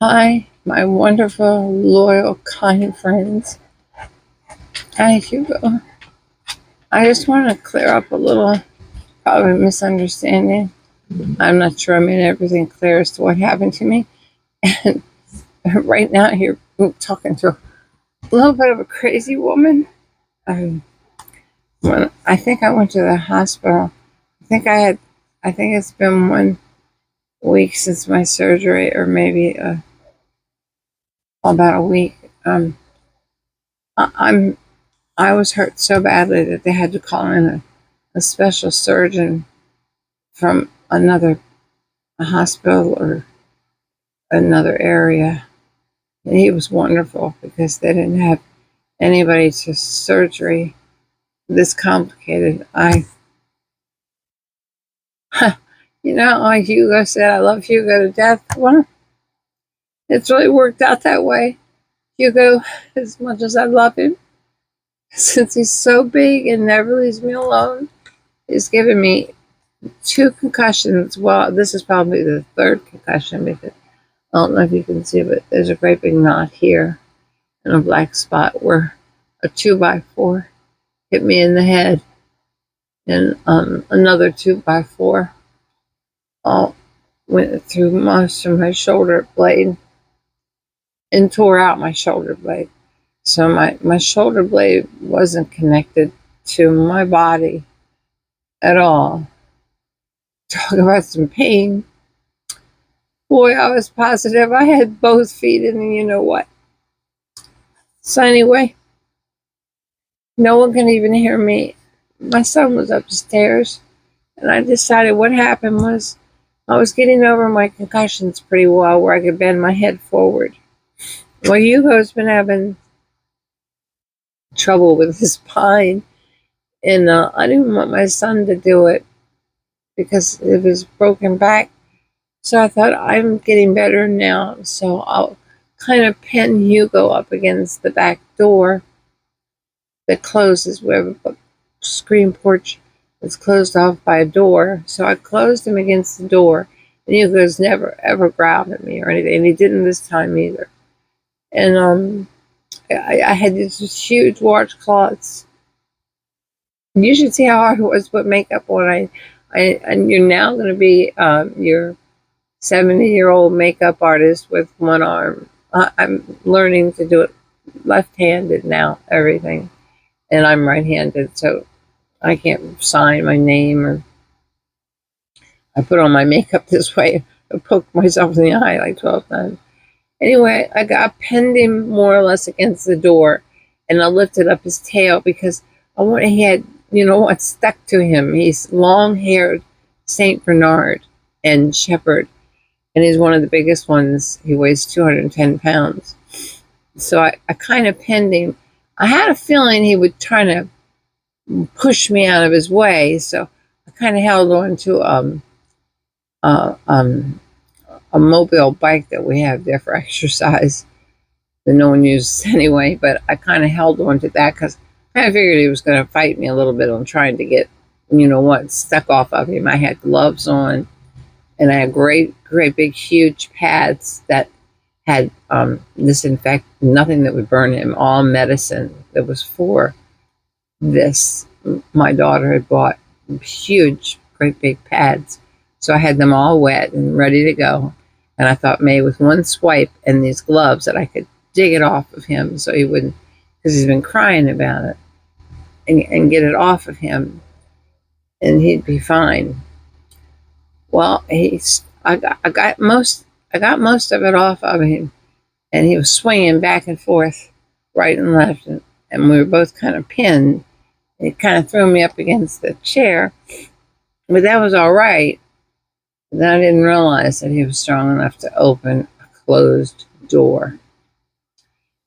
Hi, my wonderful, loyal, kind friends. Hi, Hugo. I just want to clear up a little, probably misunderstanding. I'm not sure I made everything clear as to what happened to me. And right now, you're talking to a little bit of a crazy woman. Um, when I think I went to the hospital. I think it's been 1 week since my surgery, or maybe about a week. I, I'm I was hurt so badly that they had to call in a special surgeon from another hospital or another area. And he was wonderful because they didn't have anybody to surgery this complicated. Like Hugo said, I love Hugo to death. Well, it's really worked out that way. Hugo, as much as I love him, since he's so big and never leaves me alone, he's given me 2 concussions. Well, this is probably the 3rd concussion because I don't know if you can see, but there's a great big knot here and a black spot where a 2x4 hit me in the head, and another 2x4 all went through most of my shoulder blade and tore out my shoulder blade. So my shoulder blade wasn't connected to my body at all. Talk about some pain. Boy, I was positive I had both feet in, and you know what? So anyway, no one can even hear me. My son was upstairs, and I decided what happened was I was getting over my concussions pretty well, where I could bend my head forward. Well, Hugo's been having trouble with his spine, and I didn't want my son to do it because of his broken back. So I thought, I'm getting better now, so I'll kind of pin Hugo up against the back door that closes. We have a screen porch that's closed off by a door. So I closed him against the door, and Hugo's never ever growled at me or anything, and he didn't this time either. And I had these huge washcloths. You should see how hard it was to put makeup on. And you're now going to be your 70-year-old makeup artist with one arm. I'm learning to do it left-handed now, everything. And I'm right-handed, so I can't sign my name, or I put on my makeup this way. I poked myself in the eye like 12 times. Anyway, I pinned him more or less against the door, and I lifted up his tail because he had, what stuck to him. He's long-haired Saint Bernard and Shepherd, and he's one of the biggest ones. He weighs 210 pounds. So I kind of pinned him. I had a feeling he would try to push me out of his way, so I kind of held on to a mobile bike that we have there for exercise that no one uses anyway, but I kind of held on to that because I figured he was going to fight me a little bit on trying to get, stuck off of him. I had gloves on, and I had great big huge pads that had disinfect, nothing that would burn him, all medicine that was for this. My daughter had bought huge, great big pads, so I had them all wet and ready to go. And I thought maybe with one swipe and these gloves that I could dig it off of him so he wouldn't, because he's been crying about it, and get it off of him, and he'd be fine. Well, I got most of it off of him, and he was swinging back and forth, right and left, and we were both kind of pinned. It kind of threw me up against the chair, but that was all right. Then I didn't realize that he was strong enough to open a closed door.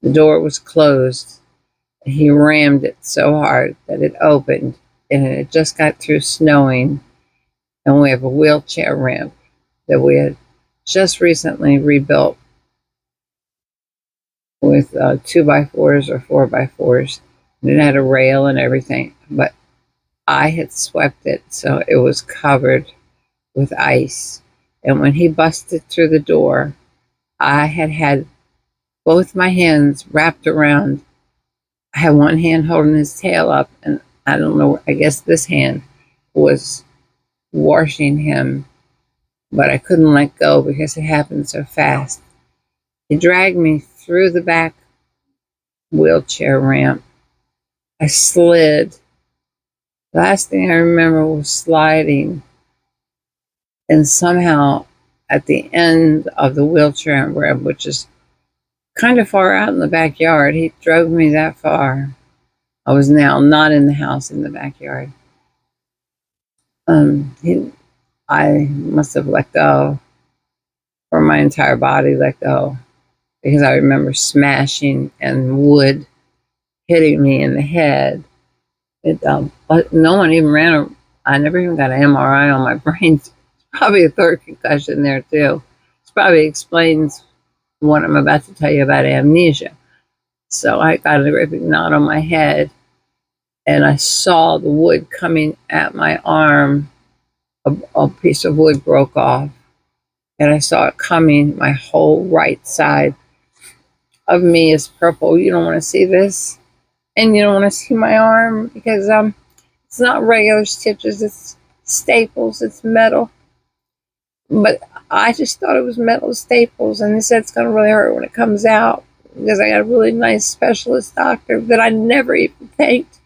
The door was closed. He rammed it so hard that it opened, and it just got through snowing. And we have a wheelchair ramp that we had just recently rebuilt with 2x4s or 4x4s. And it had a rail and everything, but I had swept it, so it was covered with ice. And when he busted through the door, I had both my hands wrapped around. I had one hand holding his tail up, and I don't know, I guess this hand was washing him, but I couldn't let go because it happened so fast. He dragged me through the back wheelchair ramp. I slid. Last thing I remember was sliding, and somehow at the end of the wheelchair ramp, which is kind of far out in the backyard, he drove me that far. I was now not in the house, in the backyard. I must have let go, or my entire body let go, because I remember smashing and wood hitting me in the head. But no one even ran. I never even got an MRI on my brain. It's probably a third concussion there too. This probably explains what I'm about to tell you about amnesia. So I got a ripping knot on my head, and I saw the wood coming at my arm. A piece of wood broke off, and I saw it coming. My whole right side of me is purple. You don't want to see this, and you don't want to see my arm because it's not regular stitches. It's staples. It's metal. But I just thought it was metal staples, and they said it's going to really hurt when it comes out because I got a really nice specialist doctor that I never even thanked.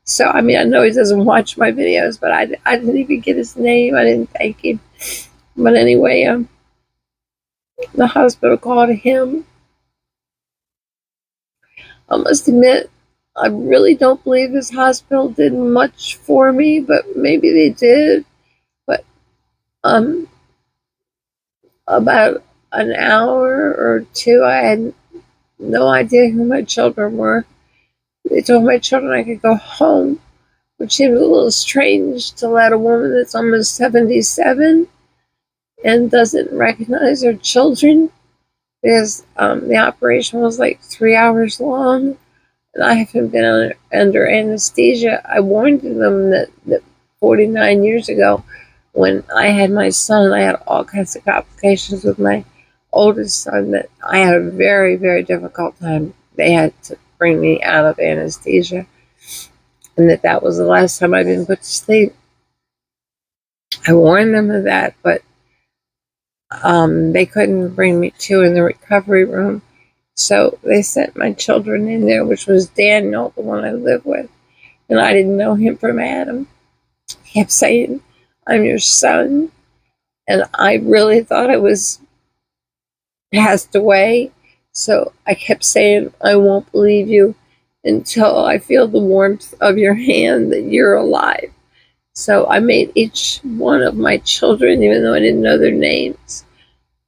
So, I mean, I know he doesn't watch my videos, but I didn't even get his name. I didn't thank him. But anyway, the hospital called him. I must admit, I really don't believe this hospital did much for me, but maybe they did. But about an hour or two, I had no idea who my children were. They told my children I could go home, which seemed a little strange to let a woman that's almost 77 and doesn't recognize her children, because the operation was like 3 hours long, and I haven't been under anesthesia. I warned them that 49 years ago, when I had my son, I had all kinds of complications with my oldest son, that I had a very, very difficult time. They had to bring me out of anesthesia, and that was the last time I'd been put to sleep. I warned them of that, but they couldn't bring me to in the recovery room. So they sent my children in there, which was Daniel, the one I live with. And I didn't know him from Adam. He kept saying, "I'm your son." And I really thought I was passed away. So I kept saying, "I won't believe you until I feel the warmth of your hand that you're alive." So I made each one of my children, even though I didn't know their names,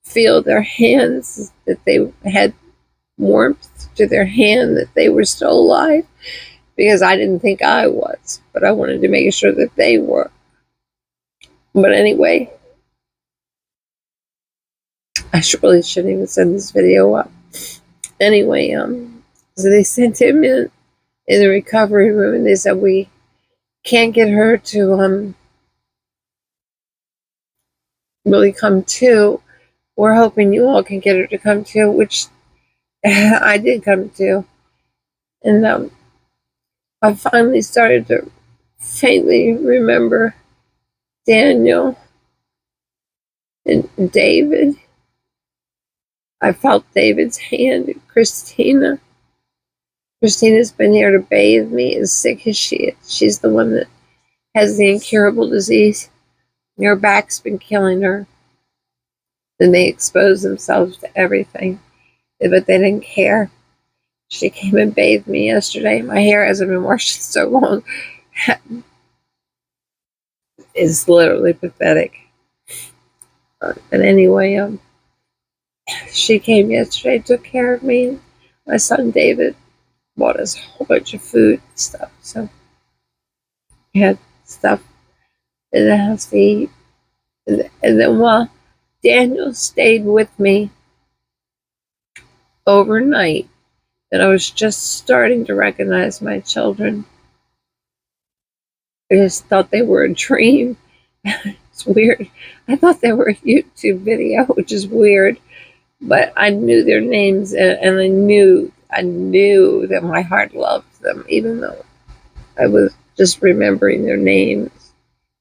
feel their hands, that they had warmth to their hand, that they were still alive, because I didn't think I was, but I wanted to make sure that they were. But anyway, I really shouldn't even send this video up. Anyway, so they sent him in the recovery room, and they said, "We can't get her to really come to. We're hoping you all can get her to come to," which I did come to. And I finally started to faintly remember Daniel and David. I felt David's hand, and Christina. Christina's been here to bathe me, as sick as she is. She's the one that has the incurable disease. Her back's been killing her. And they expose themselves to everything, but they didn't care. She came and bathed me yesterday. My hair hasn't been washed in so long. It's literally pathetic. But anyway, she came yesterday, took care of me. My son David bought us a whole bunch of food and stuff. So we had stuff in the house to eat. And then while Daniel stayed with me overnight, and I was just starting to recognize my children, I just thought they were a dream. It's weird. I thought they were a YouTube video, which is weird. but I knew their names, and I knew that my heart loved them, even though I was just remembering their names,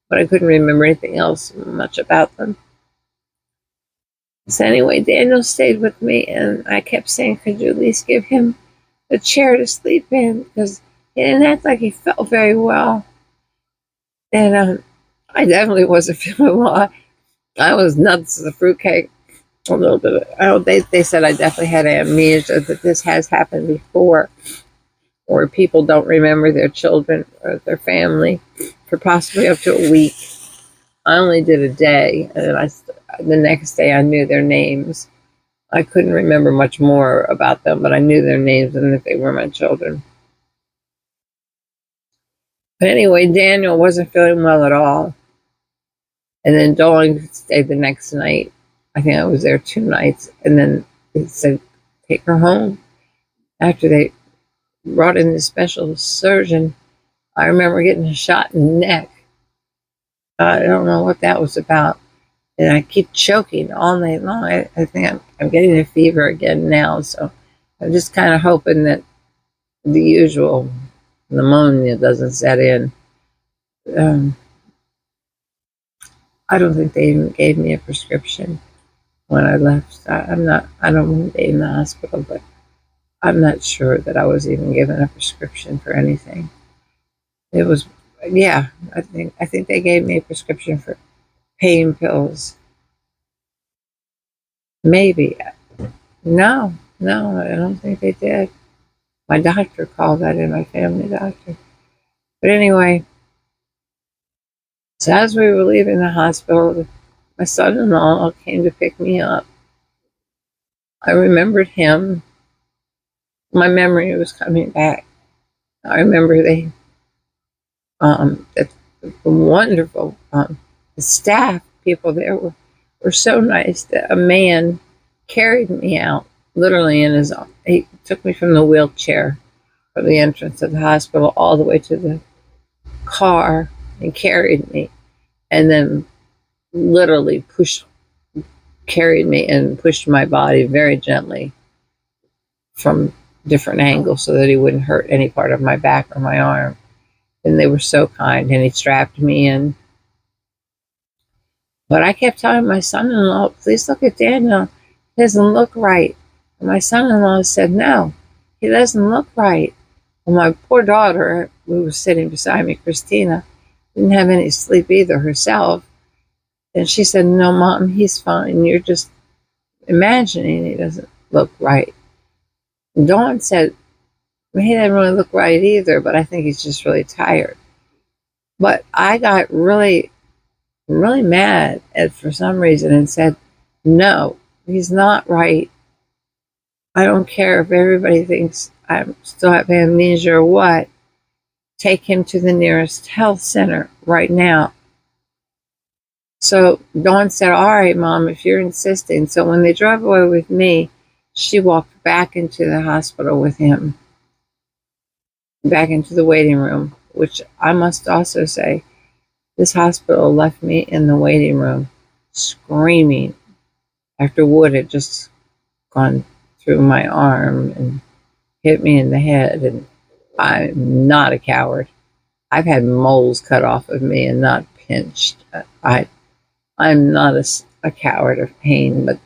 but I couldn't remember anything else much about them. So anyway, Daniel stayed with me, and I kept saying, could you at least give him a chair to sleep in? Because he didn't act like he felt very well. And I definitely wasn't feeling well. I was nuts as a fruitcake. A little bit. They said I definitely had amnesia, that this has happened before, where people don't remember their children or their family for possibly up to a week. I only did a day, and then the next day I knew their names. I couldn't remember much more about them, but I knew their names and that they were my children. But anyway, Daniel wasn't feeling well at all. And then Dawn stayed the next night. I think I was there 2 nights. And then they said, take her home. After they brought in the special surgeon, I remember getting a shot in the neck. I don't know what that was about. And I keep choking all night long. I think I'm getting a fever again now. So I'm just kind of hoping that the usual pneumonia doesn't set in. I don't think they even gave me a prescription when I left. I don't want to be in the hospital, but I'm not sure that I was even given a prescription for anything. It was, yeah, I think they gave me a prescription for pain pills. Maybe. No, I don't think they did. My doctor called that in, my family doctor. But anyway, so as we were leaving the hospital, my son-in-law came to pick me up. I remembered him. My memory was coming back. I remember the wonderful the staff people there were so nice that a man carried me out, literally in his arm. He took me from the wheelchair from the entrance of the hospital all the way to the car and carried me, and then literally carried me and pushed my body very gently from different angles so that he wouldn't hurt any part of my back or my arm. And they were so kind, and he strapped me in. But I kept telling my son-in-law, please look at Daniel. He doesn't look right. And my son-in-law said, no, he doesn't look right. And my poor daughter, who was sitting beside me, Christina, didn't have any sleep either herself. And she said, no, Mom, he's fine. You're just imagining he doesn't look right. And Dawn said, he didn't really look right either, but I think he's just really tired. But I got really, really mad for some reason and said, no, he's not right. I don't care if everybody thinks I still have amnesia or what. Take him to the nearest health center right now. So Dawn said, all right, Mom, if you're insisting. So when they drove away with me, she walked back into the hospital with him, back into the waiting room, which I must also say, this hospital left me in the waiting room screaming after wood had just gone through my arm and hit me in the head. And I'm not a coward. I've had moles cut off of me and not pinched. I'm not a coward of pain, but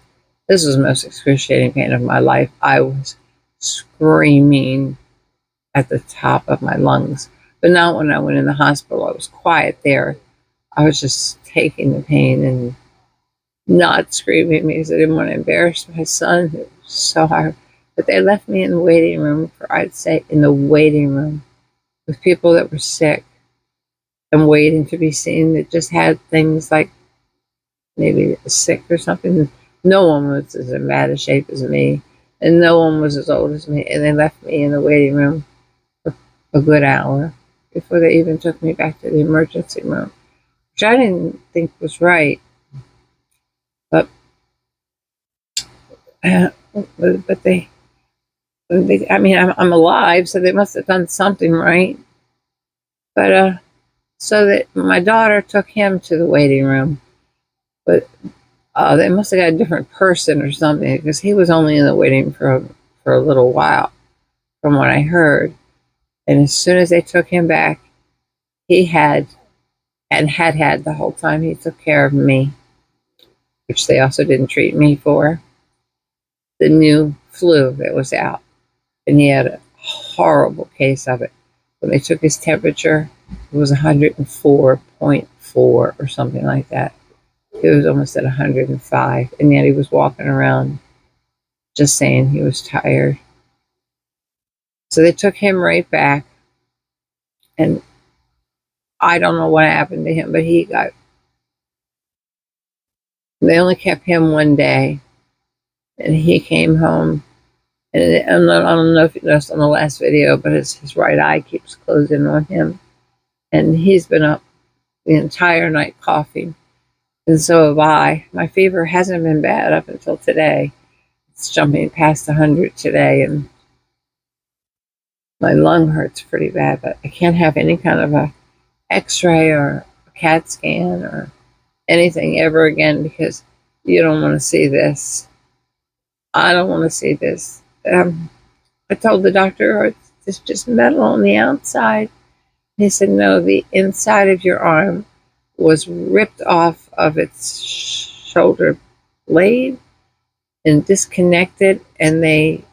this was the most excruciating pain of my life. I was screaming at the top of my lungs. But not when I went in the hospital. I was quiet there. I was just taking the pain and not screaming because I didn't want to embarrass my son. It was so hard. But they left me in the waiting room I'd say in the waiting room with people that were sick and waiting to be seen, that just had things like maybe sick or something. No one was as in bad a shape as me, and no one was as old as me. And they left me in the waiting room for a good hour before they even took me back to the emergency room, which I didn't think was right. But they I mean, I'm alive, so they must have done something right. But so that my daughter took him to the waiting room, but They must have got a different person or something, because he was only in the waiting for a little while, from what I heard. And as soon as they took him back, he had and had the whole time he took care of me, which they also didn't treat me for, the new flu that was out. And he had a horrible case of it. When they took his temperature, it was 104.4 or something like that. He was almost at 105, and yet he was walking around just saying he was tired. So they took him right back, and I don't know what happened to him, but they only kept him one day, and he came home. And I don't know if you noticed on the last video, but his right eye keeps closing on him. And he's been up the entire night coughing. And so have I. My fever hasn't been bad up until today. It's jumping past 100 today, and my lung hurts pretty bad, but I can't have any kind of a x-ray or a CAT scan or anything ever again, because you don't want to see this. I don't want to see this. I told the doctor, oh, it's just metal on the outside. He said, no, the inside of your arm was ripped off of its shoulder blade and disconnected, and they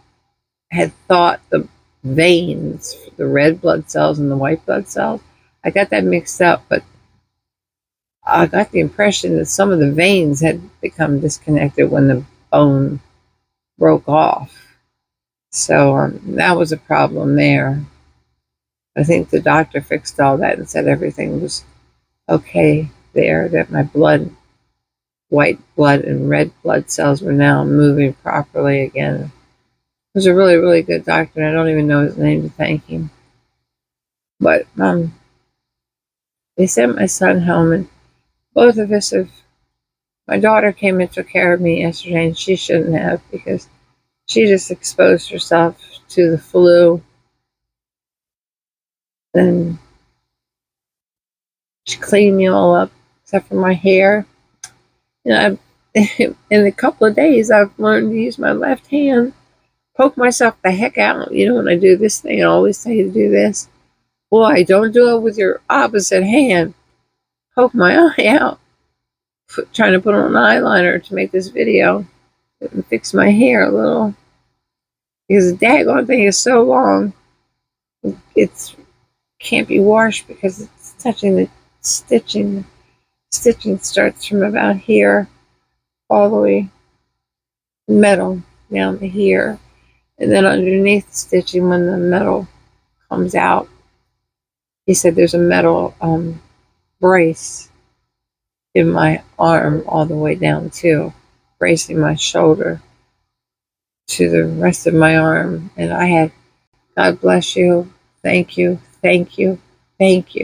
had thought the veins, the red blood cells and the white blood cells, I got that mixed up, but I got the impression that some of the veins had become disconnected when the bone broke off. So that was a problem there. I think the doctor fixed all that and said everything was okay there, that my blood, white blood and red blood cells, were now moving properly again. He was a really, really good doctor, and I don't even know his name to thank him. But they sent my son home, and both of us have. My daughter came and took care of me yesterday, and she shouldn't have, because she just exposed herself to the flu. And she cleaned me all up, except for my hair. You know, in a couple of days, I've learned to use my left hand, poke myself the heck out. You know, when I do this thing, I always tell you to do this. Boy, don't do it with your opposite hand. Poke my eye out. Trying to put on eyeliner to make this video and fix my hair a little, because the daggone thing is so long. It's can't be washed because it's touching the stitching. Stitching starts from about here all the way metal down to here, and then underneath the stitching, when the metal comes out, he said there's a metal brace in my arm all the way down too, bracing my shoulder to the rest of my arm. And I had, God bless you, thank you, thank you, thank you.